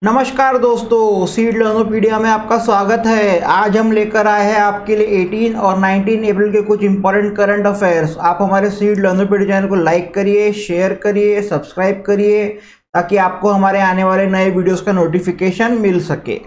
नमस्कार दोस्तों, सीड लर्नोपीडिया में आपका स्वागत है। आज हम लेकर आए हैं आपके लिए 18 और 19 अप्रैल के कुछ इंपॉर्टेंट करंट अफेयर्स। आप हमारे सीड लर्नोपीडिया चैनल को लाइक करिए, शेयर करिए, सब्सक्राइब करिए ताकि आपको हमारे आने वाले नए वीडियोस का नोटिफिकेशन मिल सके।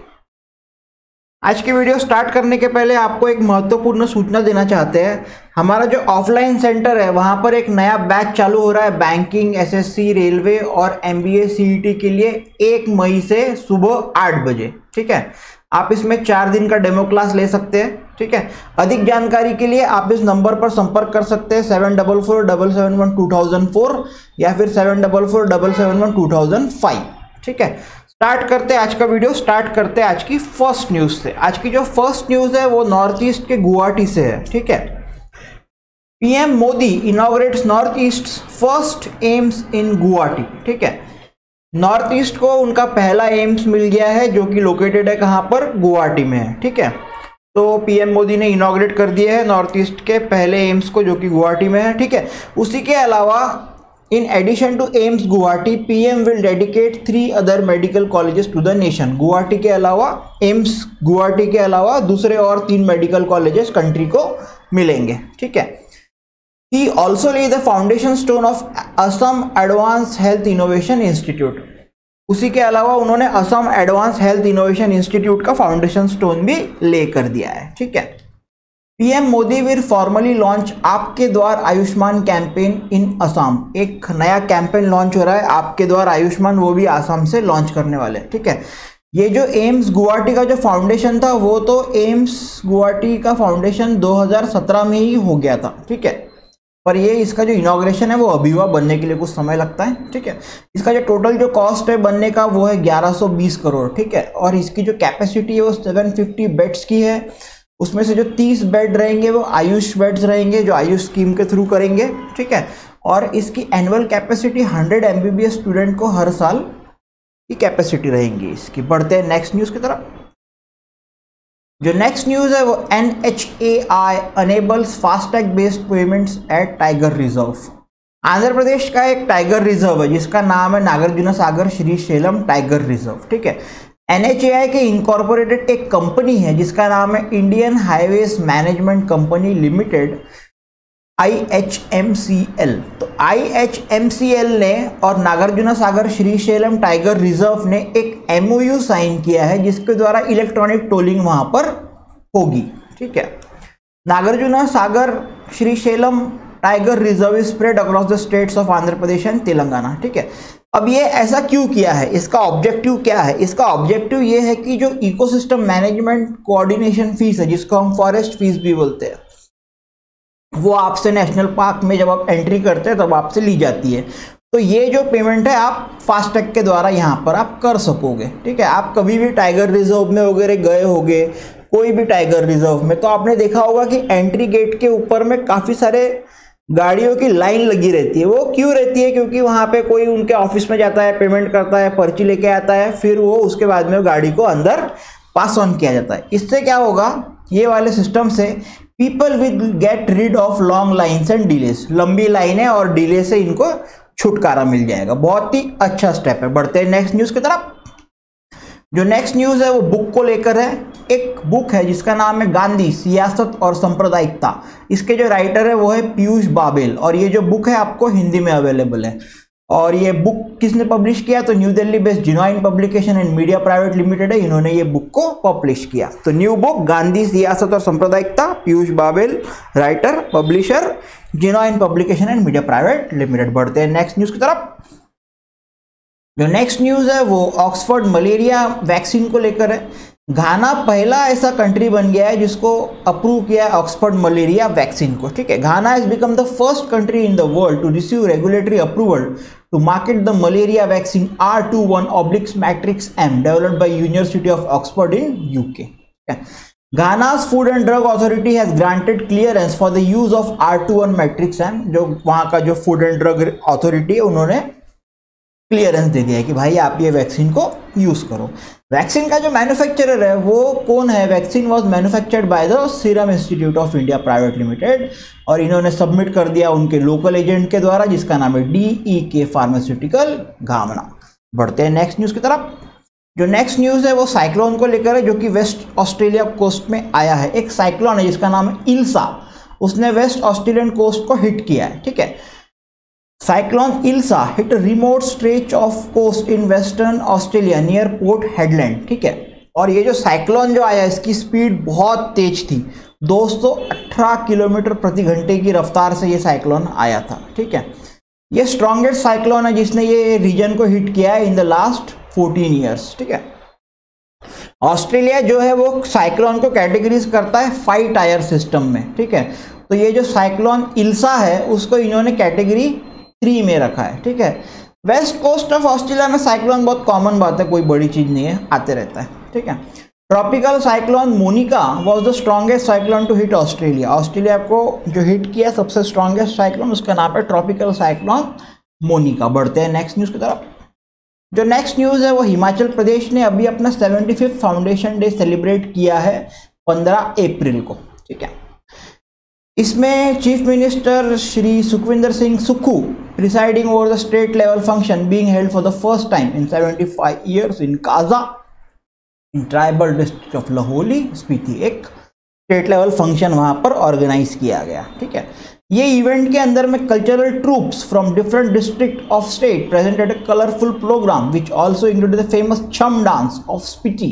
आज की वीडियो स्टार्ट करने के पहले आपको एक महत्वपूर्ण सूचना देना चाहते हैं। हमारा जो ऑफलाइन सेंटर है वहां पर एक नया बैच चालू हो रहा है बैंकिंग, एसएससी, रेलवे और एमबीए सीईटी के लिए 1 मई से सुबह 8 बजे। ठीक है, आप इसमें 4 दिन का डेमो क्लास ले सकते हैं। ठीक है, अधिक जानकारी के लिए आप इस नंबर पर संपर्क कर सकते हैं 7447712004 या फिर 7447712005। ठीक है, स्टार्ट करते हैं आज का वीडियो। स्टार्ट करते हैं आज की फर्स्ट न्यूज से। आज की जो फर्स्ट न्यूज है वो नॉर्थ ईस्ट के गुवाहाटी से है। ठीक है, PM Modi inaugurates north east first AIIMS in Guwahati. ठीक है, नॉर्थ ईस्ट को उनका पहला एम्स मिल गया है जो कि लोकेटेड है कहां पर, गुवाहाटी में है। ठीक है, तो पीएम मोदी ने इनॉग्रेट कर दिया है नॉर्थ ईस्ट के पहले एम्स को जो कि गुवाहाटी में है। ठीक है, उसी के अलावा In addition to AIIMS Guwahati, PM will dedicate 3 other medical colleges to the nation. Guwahati के अलावा AIIMS गुवाहाटी के अलावा दूसरे और 3 मेडिकल कॉलेजेस कंट्री को मिलेंगे। ठीक है, He also laid the foundation stone of Assam Advanced Health Innovation Institute. उसी के अलावा उन्होंने Assam advance health innovation institute का फाउंडेशन स्टोन भी ले कर दिया है। ठीक है, PM Modi will formally launch आपके द्वार आयुष्मान कैंपेन इन असम। एक नया कैंपेन लॉन्च हो रहा है आपके द्वार आयुष्मान, वो भी असम से लॉन्च करने वाले हैं। ठीक है, ये जो एम्स गुवाहाटी का जो फाउंडेशन था वो तो एम्स गुवाहाटी का फाउंडेशन 2017 में ही हो गया था। ठीक है, पर ये इसका जो इनॉग्रेशन है वो अभी हुआ, बनने के लिए कुछ समय लगता है। ठीक है, इसका जो टोटल जो कॉस्ट है बनने का वो है 1120 करोड़। ठीक है, और इसकी जो कैपेसिटी है वो 750 बेड्स की है। उसमें से जो 30 बेड रहेंगे वो आयुष बेड्स रहेंगे जो आयुष स्कीम के थ्रू करेंगे। ठीक है, और इसकी एनुअल कैपेसिटी 100 एमबीबीएस स्टूडेंट को हर साल की कैपेसिटी रहेंगी इसकी। बढ़ते हैं नेक्स्ट न्यूज की तरफ। जो नेक्स्ट न्यूज है वो NHAI enables FASTag based payments at tiger reserve. Andhra Pradesh का एक टाइगर रिजर्व है जिसका नाम है नागार्जुन सागर श्रीशैलम टाइगर रिजर्व। ठीक है, NHAI के इनकॉर्पोरेटेड एक कंपनी है जिसका नाम है Indian highways management company limited, IHMCL। तो IHMCL ने और नागार्जुन सागर श्रीशैलम टाइगर रिजर्व ने एक MOU साइन किया है जिसके द्वारा इलेक्ट्रॉनिक टोलिंग वहां पर होगी। ठीक है, Nagarjuna Sagar Srisailam tiger reserve is spread across the states of Andhra Pradesh and Telangana. ठीक है, अब ये ऐसा क्यों किया है, इसका ऑब्जेक्टिव क्या है? इसका ऑब्जेक्टिव ये है कि जो इकोसिस्टम मैनेजमेंट कोऑर्डिनेशन फीस है जिसको हम फॉरेस्ट फीस भी बोलते हैं, वो आपसे नेशनल पार्क में जब आप एंट्री करते हैं तब आपसे ली जाती है। तो ये जो पेमेंट है आप फास्टैग के द्वारा यहाँ पर आप कर सकोगे। ठीक है, आप कभी भी टाइगर रिजर्व में वगैरह गए होंगे, कोई भी टाइगर रिजर्व में, तो आपने देखा होगा कि एंट्री गेट के ऊपर में काफी सारे गाड़ियों की लाइन लगी रहती है। वो क्यों रहती है? क्योंकि वहां पे कोई उनके ऑफिस में जाता है, पेमेंट करता है, पर्ची लेके आता है, फिर वो उसके बाद में गाड़ी को अंदर पास ऑन किया जाता है। इससे क्या होगा, ये वाले सिस्टम से people will get rid of long lines and delays. लंबी लाइनें और डिले से इनको छुटकारा मिल जाएगा। बहुत ही अच्छा स्टेप है। बढ़ते हैं नेक्स्ट न्यूज की तरफ। जो नेक्स्ट न्यूज है वो बुक को लेकर है। एक बुक है जिसका नाम है गांधी, सियासत और सांप्रदायिकता। इसके जो राइटर है वो है पीयूष बाबेल और ये जो बुक है आपको हिंदी में अवेलेबल है। और ये बुक किसने पब्लिश किया? तो New Delhi based genuine publication and media private limited है, इन्होंने ये बुक को पब्लिश किया। तो न्यू बुक गांधी, सियासत और सांप्रदायिकता, Piyush Babel writer, publisher genuine publication and media private limited. बढ़ते हैं नेक्स्ट न्यूज की तरफ। जो नेक्स्ट न्यूज है वो ऑक्सफोर्ड मलेरिया वैक्सीन को लेकर है। घाना पहला ऐसा कंट्री बन गया है जिसको अप्रूव किया है ऑक्सफोर्ड मलेरिया वैक्सीन को। ठीक है, Ghana has become the first country in the world to receive regulatory approval to market the malaria vaccine R21/M developed by university of Oxford in UK। Ghana's Food and Drug Authority has granted clearance for the use of R21/M। जो वहां का जो food and drug authority है उन्होंने clearance दे दिया है कि भाई आप ये वैक्सीन को यूज करो। वैक्सीन का जो मैन्युफैक्चरर है वो कौन है? Vaccine was manufactured by the serum institute of India private limited और इन्होंने सबमिट कर दिया उनके लोकल एजेंट के द्वारा जिसका नाम है DEK फार्मास्यूटिकल घाना। बढ़ते हैं नेक्स्ट न्यूज की तरफ। जो नेक्स्ट न्यूज़ है वो साइक्लोन को लेकर है, जो कि वेस्ट ऑस्ट्रेलिया कोस्ट में आया है। एक साइक्लोन है जिसका नाम है इल्सा, उसने वेस्ट ऑस्ट्रेलियन कोस्ट को हिट किया है। ठीक है, cyclone Ilsa hit remote stretch of coast in western Australia near Port Hedland. ठीक है, और ये जो साइक्लोन जो आया इसकी स्पीड बहुत तेज थी, 218 किलोमीटर प्रति घंटे की रफ्तार से ये साइक्लोन आया था। ठीक है, ये स्ट्रॉन्गेस्ट साइक्लोन है जिसने ये रीजन को हिट किया है इन द लास्ट 14 ईयर्स। ठीक है, ऑस्ट्रेलिया जो है वो साइक्लोन को कैटेगरीज करता है 5 टायर सिस्टम में। ठीक है, तो ये जो साइक्लोन इल्सा है उसको इन्होंने कैटेगरी 3 में रखा है। ठीक है, वेस्ट कोस्ट ऑफ ऑस्ट्रेलिया में साइक्लोन बहुत कॉमन बात है, कोई बड़ी चीज नहीं है, आते रहता है। ठीक है, tropical cyclone Monica was the strongest cyclone to hit Australia. Australia को जो हिट किया सबसे स्ट्रॉन्गेस्ट साइक्लोन, उसका नाम है ट्रॉपिकल साइक्लोन मोनिका। बढ़ते हैं नेक्स्ट न्यूज की तरफ। जो नेक्स्ट न्यूज़ है वो हिमाचल प्रदेश ने अभी अपना 75th फाउंडेशन डे सेलिब्रेट किया है 15 अप्रैल को। ठीक है, इसमें chief minister Shri Sukhvinder Singh Sukhu presiding over the state level function being held for the first time in 75 years in Kaza in tribal district of Lahauli Spiti. एक स्टेट लेवल फंक्शन वहां पर ऑर्गेनाइज किया गया। ठीक है, ये इवेंट के अंदर में cultural troupes from different district of state presented a colourful programme which also included the famous Chham dance of Spiti.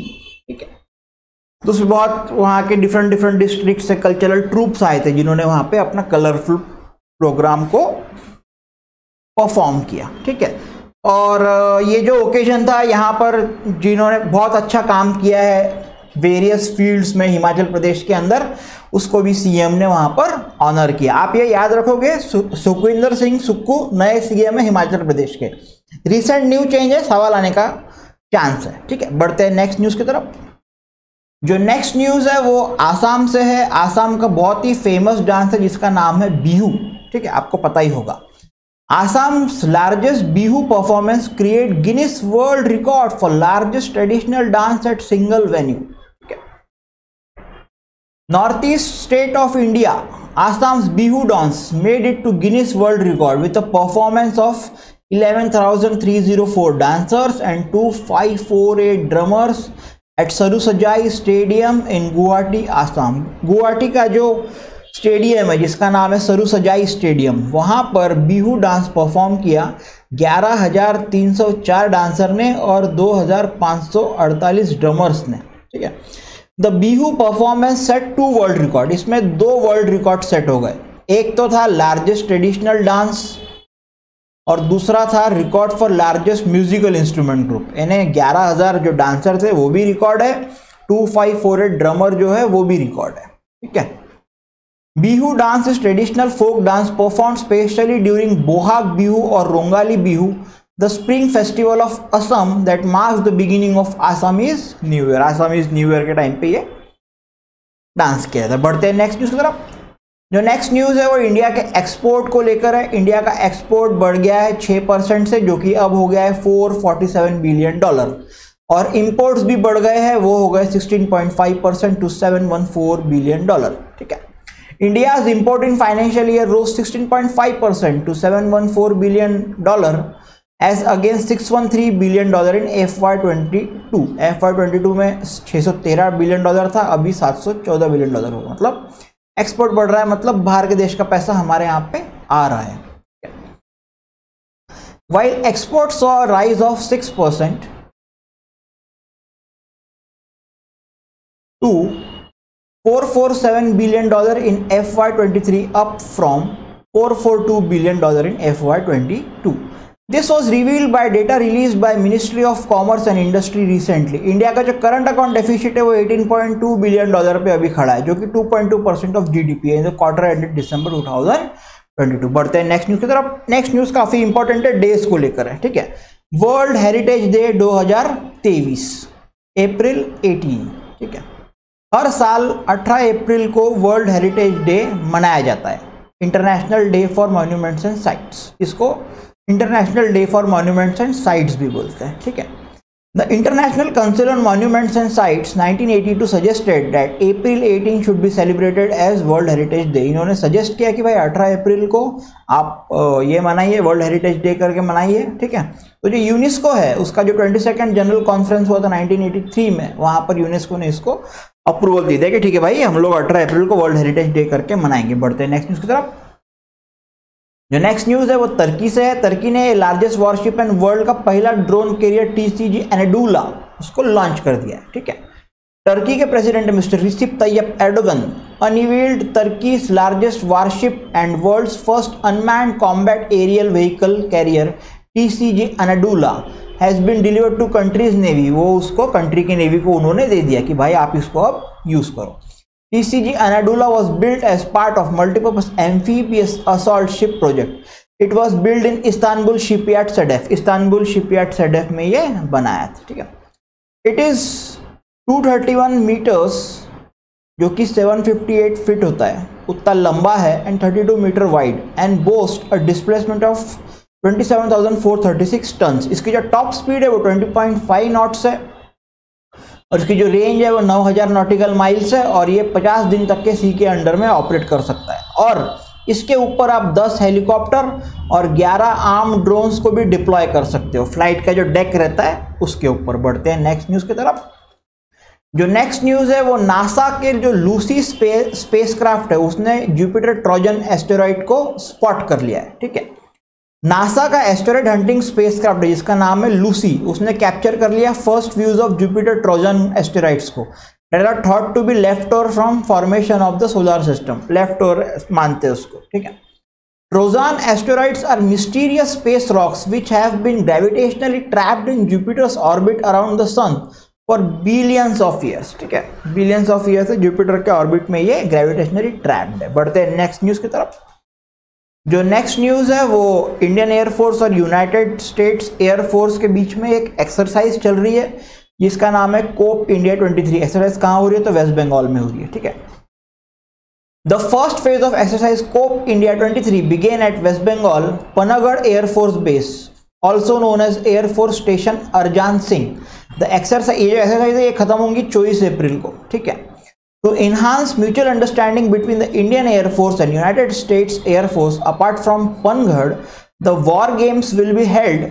ठीक है, तो उसमें बहुत वहाँ के डिफरेंट डिस्ट्रिक्ट से कल्चरल ट्रूप्स आए थे जिन्होंने वहाँ पे अपना कलरफुल प्रोग्राम को परफॉर्म किया। ठीक है, और ये जो ओकेजन था यहाँ पर जिन्होंने बहुत अच्छा काम किया है वेरियस फील्ड्स में हिमाचल प्रदेश के अंदर, उसको भी सीएम ने वहां पर ऑनर किया। आप ये याद रखोगे, सुखविंदर सिंह सुक्खू नए सीएम है हिमाचल प्रदेश के। रिसेंट न्यू चेंजेस सवाल आने का चांस है। ठीक है, बढ़ते हैं नेक्स्ट न्यूज की तरफ। जो नेक्स्ट न्यूज है वो आसाम से है। आसाम का बहुत ही फेमस डांस है जिसका नाम है बिहू। ठीक है, आपको पता ही होगा। Assam's largest Bihu performance create Guinness World Record for largest traditional dance at single venue. Okay. Northeast state of India, Assam's Bihu dance made it to Guinness World Record with a performance of 11,304 dancers and 2,548 drummers at Sarusajai Stadium in Guwahati, Assam. Guwahati का जो stadium है जिसका नाम है Sarusajai stadium, वहां पर Bihu dance perform किया 11,304 dancer ने और 2,548 ड्रमर्स ने। ठीक है, the Bihu performance set 2 world record. इसमें 2 वर्ल्ड रिकॉर्ड सेट हो गए। एक तो था लार्जेस्ट ट्रेडिशनल डांस और दूसरा था record for largest musical instrument group. यानी 11,000 जो डांसर थे वो भी रिकॉर्ड है, 2,548 ड्रमर जो है वो भी रिकॉर्ड है। ठीक है, Bihu dance is traditional folk dance performed specially during Bohag Bihu or Rongali Bihu, the spring festival of Assam that marks the beginning of Assamese New Year. Assamese New Year के time पे ये dance किया था। बढ़ते हैं next news की तरफ। जो नेक्स्ट न्यूज है वो इंडिया के एक्सपोर्ट को लेकर है। इंडिया का एक्सपोर्ट बढ़ गया है 6% से, जो कि अब हो गया है $447 बिलियन, और इंपोर्ट्स भी बढ़ गए हैं, वो हो गए 16.5% टू $714 बिलियन। ठीक है, India's import in financial year rose 16.5% to $714 billion as against $613 billion in FY22. FY22 में $613 बिलियन था, अभी $714 बिलियन होगा। मतलब एक्सपोर्ट बढ़ रहा है, मतलब बाहर के देश का पैसा हमारे यहाँ पे आ रहा है। While exports saw a rise of 6% to $447 billion in FY23, up from $442 billion in FY22. This was revealed by data released by Ministry of Commerce and Industry recently. India का जो करंट अकाउंट डेफिसिट है वो $18.2 billion पे अभी खड़ा है, जो कि 2.2% ऑफ जीडीपी है। क्वार्टर एंडेड दिसंबर 2022। बढ़ते हैं नेक्स्ट न्यूज की तरफ। नेक्स्ट न्यूज काफी इंपॉर्टेंट है, डेज को लेकर है। ठीक है, वर्ल्ड हेरिटेज डे 2023 अप्रैल 18। ठीक है, हर साल 18 अप्रैल को वर्ल्ड हेरिटेज डे मनाया जाता है, international day for monuments and sites. इसको international day for monuments and sites भी बोलते हैं। ठीक है, the international council on monuments and sites 1982 suggested that April 18 should be celebrated as world heritage day. इन्होंने सजेस्ट किया कि भाई 18 अप्रैल को आप ये मनाइए, वर्ल्ड हेरिटेज डे करके मनाइए। ठीक है, तो जो यूनेस्को है उसका जो 22nd जनरल कॉन्फ्रेंस हुआ था 1983 में, वहां पर यूनेस्को ने इसको अप्रूवल दी थी कि ठीक है भाई हम लोग 18 अप्रैल को वर्ल्ड हेरिटेज डे करके मनाएंगे। बढ़ते हैं नेक्स्ट न्यूज की तरफ। जो नेक्स्ट न्यूज है वो तुर्की से है। तुर्की ने लार्जेस्ट वॉरशिप एंड वर्ल्ड का पहला ड्रोन कैरियर TCG एनाडुला उसको लॉन्च कर दिया है। ठीक है, टर्की के president mister Recep Tayyip Erdogan unveiled Turkey's largest warship and world's first unmanned combat aerial vehicle carrier TCG Anadolu has been delivered to country's navy. वो उसको कंट्री की नेवी को उन्होंने दे दिया कि भाई आप इसको अब यूज करो। TCG एनाडुला was built as part of multipurpose amphibious assault ship project. It was built in Istanbul shipyard Sedef. Istanbul shipyard Sedef में ये बनाया था। ठीक है, इट इज 231 मीटर्स जो कि 758 फीट होता है उतना लंबा है and 32 metre wide and boast a displacement of 27,436 tons. इसकी जो टॉप स्पीड है वो 20.5 नॉट्स है और इसकी जो रेंज है वो 9,000 नॉटिकल माइल्स है और ये 50 दिन तक के सी के अंडर में ऑपरेट कर सकता है। और इसके ऊपर आप 10 हेलीकॉप्टर और 11 आर्म ड्रोन्स को भी डिप्लॉय कर सकते हो। फ्लाइट का जो डेक रहता है उसके ऊपर। बढ़ते हैं नेक्स्ट न्यूज की तरफ। जो नेक्स्ट न्यूज है वो नासा के जो लूसी स्पेसक्राफ्ट है उसने जुपिटर ट्रोजन एस्टेरॉइड को स्पॉट कर लिया है। ठीक है, नासा का एस्टेरॉइड हंटिंग स्पेसक्राफ्ट है जिसका नाम है लूसी, उसने कैप्चर कर लिया first views of Jupiter Trojan asteroids को that are thought to be left over from formation of the solar system. left over मानते हैं उसको। ठीक है, Trojan asteroids are mysterious space rocks which have been gravitationally trapped in Jupiter's orbit around the sun for billions of years. ठीक है, billions of years है Jupiter के orbit में ये ग्रेविटेशनली ट्रैप्ड है। बढ़ते हैं नेक्स्ट न्यूज की तरफ। जो नेक्स्ट न्यूज है वो इंडियन एयरफोर्स और यूनाइटेड स्टेट्स एयरफोर्स के बीच में एक एक्सरसाइज चल रही है जिसका नाम है कोप इंडिया 23। एक्सरसाइज कहाँ हो रही है तो वेस्ट बंगाल में हो रही है। ठीक है, the first phase of exercise Cope India 23 began at West Bengal Panagarh air force base also known as air force station Arjan Singh. The exercise ये जो एक्सरसाइज है ये खत्म होंगी 24 अप्रैल को। ठीक है, to enhance mutual understanding between the Indian Air Force and United States Air Force apart from Panagarh, the war games will be held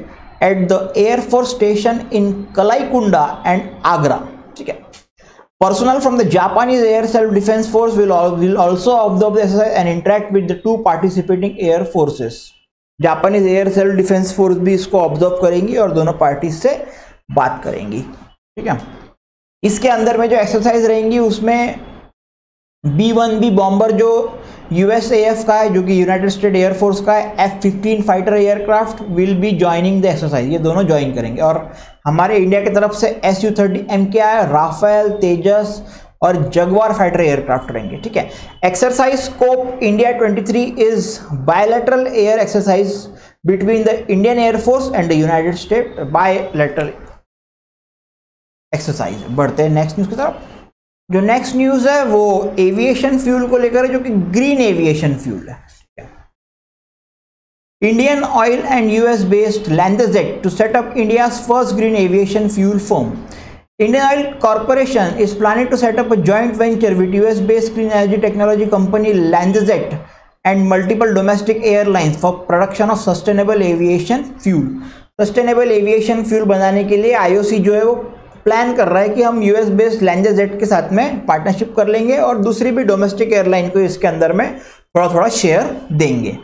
at the Air Force Station in Kalaikunda and Agra. ठीक है, personnel from the Japanese Air Self Defense Force will also observe the exercise and interact with the two participating air forces. Japanese air self defence force भी इसको observe करेंगी और दोनों party से बात करेंगी। ठीक है, इसके अंदर में जो एक्सरसाइज रहेंगी उसमें B-1B बॉम्बर जो USAF का है जो कि यूनाइटेड स्टेट एयरफोर्स का है, F-15 fighter aircraft will be joining the exercise. ये दोनों ज्वाइन करेंगे और हमारे इंडिया की तरफ से Su-30 MKI, राफेल, तेजस और जगवार फाइटर एयरक्राफ्ट रहेंगे। ठीक है, exercise scope India 23 is bilateral air exercise between the Indian air force and the United state bilateral exercise. बढ़ते हैं नेक्स्ट न्यूज की तरफ। जो नेक्स्ट न्यूज है वो एविएशन फ्यूल को लेकर है जो कि ग्रीन एविएशन फ्यूल है। Indian oil and US based LanzaJet to set up India's first green aviation fuel firm. Indian Oil Corporation is planning to set up a joint venture with US based clean energy technology company LanzaJet and multiple domestic airlines for production of sustainable aviation fuel. Sustainable aviation fuel बनाने के लिए IOC जो है वो plan कर रहा है कि हम US बेस्ड LanzaJet के साथ में पार्टनरशिप कर लेंगे और दूसरी भी डोमेस्टिक एयरलाइन को इसके अंदर में थोड़ा थोड़ा शेयर देंगे।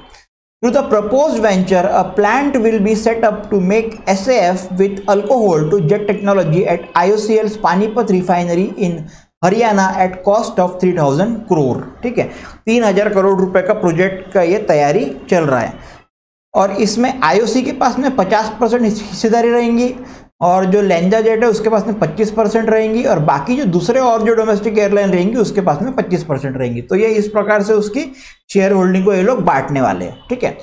Through the proposed venture, a plant will be set up to make SAF with alcohol to jet technology at IOCL's Panipat refinery in Haryana at cost of 3,000 crore। ठीक है, 3,000 करोड़ रुपए का प्रोजेक्ट का ये तैयारी चल रहा है और इसमें IOC के पास में 50% हिस्सेदारी रहेंगी और जो LanzaJet है उसके पास में 25% रहेंगी और बाकी जो दूसरे और जो डोमेस्टिक एयरलाइन रहेंगी उसके पास में 25% रहेंगी। तो ये इस प्रकार से उसकी शेयर होल्डिंग को ये लोग बांटने वाले हैं। ठीक है,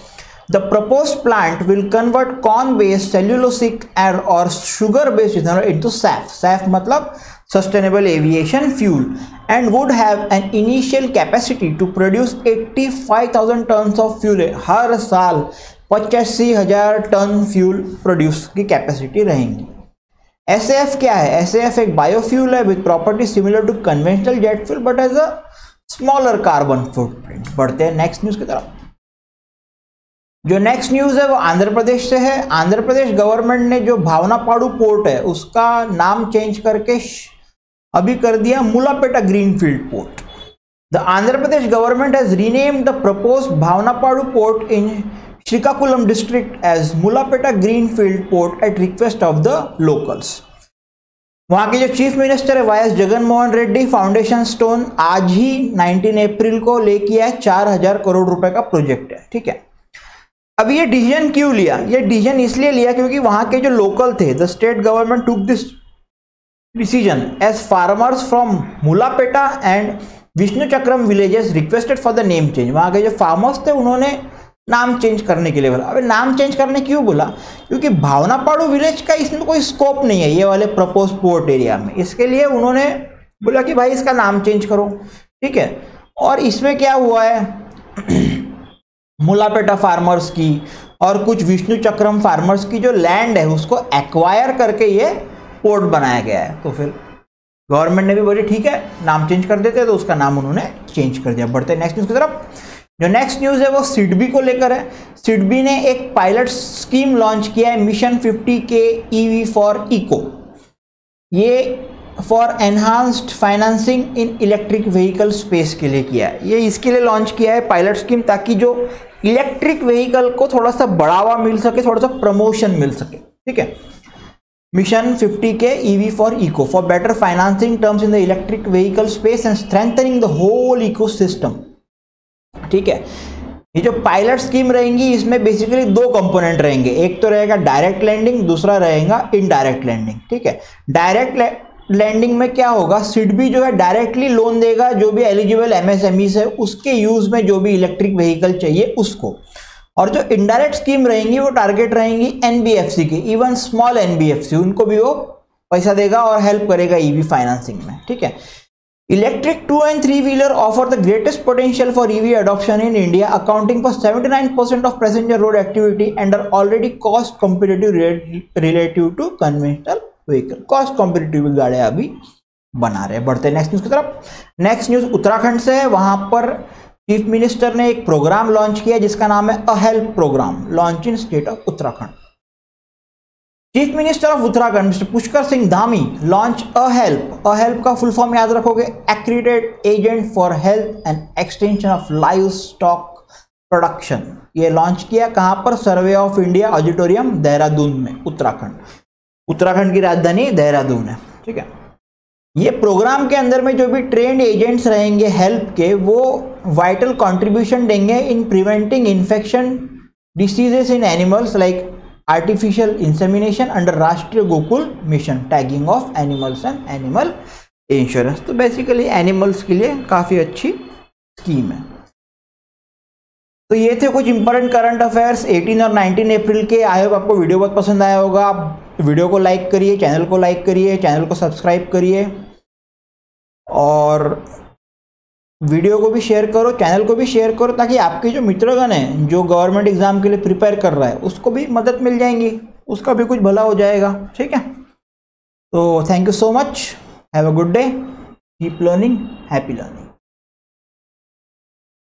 the proposed plant will convert corn based cellulosic और sugar based ethanol into SAF. SAF मतलब sustainable aviation fuel and would have an initial capacity to produce 85,000 ton of fuel. हर साल 85,000 टन फ्यूल प्रोड्यूस की capacity रहेंगी। SAF क्या है? SAF एक biofuel है with property similar to conventional jet fuel but as a smaller carbon footprint. बढ़ते हैं नेक्स्ट न्यूज की तरफ। जो नेक्स्ट न्यूज है वो आंध्र प्रदेश से है। आंध्र प्रदेश गवर्नमेंट ने जो भावनापाडु पोर्ट है उसका नाम चेंज करके अभी कर दिया Mulapeta greenfield port. The Andhra Pradesh government has renamed the proposed Bhavanapadu port in Srikakulam district as Mulapeta greenfield port at request of the locals. वहां के जो चीफ मिनिस्टर है Y S Jagan Mohan Reddy foundation stone आज ही 19 अप्रैल को लेके आए। 4000 करोड़ रुपए का प्रोजेक्ट है, ठीक है। अब ये डिसीजन क्यों लिया? ये डिसीजन इसलिए लिया क्योंकि वहां के जो लोकल थे, the state government took this decision as farmers from Mulapeta and Vishnu Chakram villages requested for the name change. वहां के जो फार्मर्स थे उन्होंने नाम चेंज करने के लिए बोला। अबे नाम चेंज करने क्यों बोला? क्योंकि भावनापाडु विलेज का इसमें कोई स्कोप नहीं है ये वाले प्रपोज पोर्ट एरिया में, इसके लिए उन्होंने बोला कि भाई इसका नाम चेंज करो, ठीक है। और इसमें क्या हुआ है मुलापेटा फार्मर्स की और कुछ विष्णु चक्रम फार्मर्स की जो लैंड है उसको एक्वायर करके ये पोर्ट बनाया गया है। तो फिर गवर्नमेंट ने भी बोली ठीक है नाम चेंज कर देते हैं, तो उसका नाम उन्होंने चेंज कर दिया। बढ़ते नेक्स्ट न्यूज की तरफ। जो नेक्स्ट न्यूज है वो सिडबी को लेकर है। सिडबी ने एक पायलट स्कीम लॉन्च किया है mission 50K EV for eco. ये for enhanced financing in electric vehicle space के लिए किया है। ये इसके लिए लॉन्च किया है पायलट स्कीम, ताकि जो इलेक्ट्रिक व्हीकल को थोड़ा सा बढ़ावा मिल सके, थोड़ा सा प्रमोशन मिल सके, ठीक है। Mission 50K EV for eco for better financing terms in the electric vehicle space and strengthening the whole ecosystem, ठीक है। ये जो पायलट स्कीम रहेंगी इसमें बेसिकली 2 कंपोनेंट रहेंगे, एक तो रहेगा डायरेक्ट लैंडिंग, दूसरा रहेगा इनडायरेक्ट लैंडिंग, ठीक है। डायरेक्ट लैंडिंग में क्या होगा, सिडबी जो है डायरेक्टली लोन देगा जो भी एलिजिबल MSMEs है उसके यूज में जो भी इलेक्ट्रिक व्हीकल चाहिए उसको। और जो इनडायरेक्ट स्कीम रहेंगी वो टारगेट रहेंगी NBFC की, इवन स्मॉल NBFC, उनको भी वो पैसा देगा और हेल्प करेगा EV फाइनेंसिंग में, ठीक है। Electric 2 and 3 wheeler offer the greatest potential for EV adoption in India, accounting for 79% of passenger road activity and are already cost competitive relative to conventional vehicle। Cost competitive गाड़ियां अभी बना रहे हैं। बढ़ते next news की तरफ। Next news Uttarakhand से है। वहां पर चीफ मिनिस्टर ने एक प्रोग्राम लॉन्च किया जिसका नाम है A help programme, launch in state of Uttarakhand. Chief minister of Uttarakhand mister Pushkar Singh Dhami launch A help. A help का फुल फॉर्म याद रखोगे, accredited agent for health and extension of livestock production. ये लॉन्च किया कहां पर? Survey of India auditorium Dehradun में, उत्तराखंड। उत्तराखंड की राजधानी देहरादून है, ठीक है। ये प्रोग्राम के अंदर में जो भी ट्रेंड एजेंट्स रहेंगे हेल्प के, वो वाइटल कंट्रीब्यूशन देंगे in preventing infection diseases in animals like artificial insemination under Rashtriya Gokul mission, tagging of animals and animal insurance. तो बेसिकली एनिमल्स के लिए काफ़ी अच्छी स्कीम है। तो ये थे कुछ इंपॉर्टेंट करंट अफेयर्स 18 और 19 अप्रैल के। आई होप आपको वीडियो बहुत पसंद आया होगा। आप वीडियो को लाइक करिए, चैनल को लाइक करिए, चैनल को सब्सक्राइब करिए और वीडियो को भी शेयर करो, चैनल को भी शेयर करो, ताकि आपके जो मित्रगण हैं जो गवर्नमेंट एग्जाम के लिए प्रिपेयर कर रहा है उसको भी मदद मिल जाएंगी, उसका भी कुछ भला हो जाएगा, ठीक है। तो thank you so much, have a good day, keep learning, happy learning.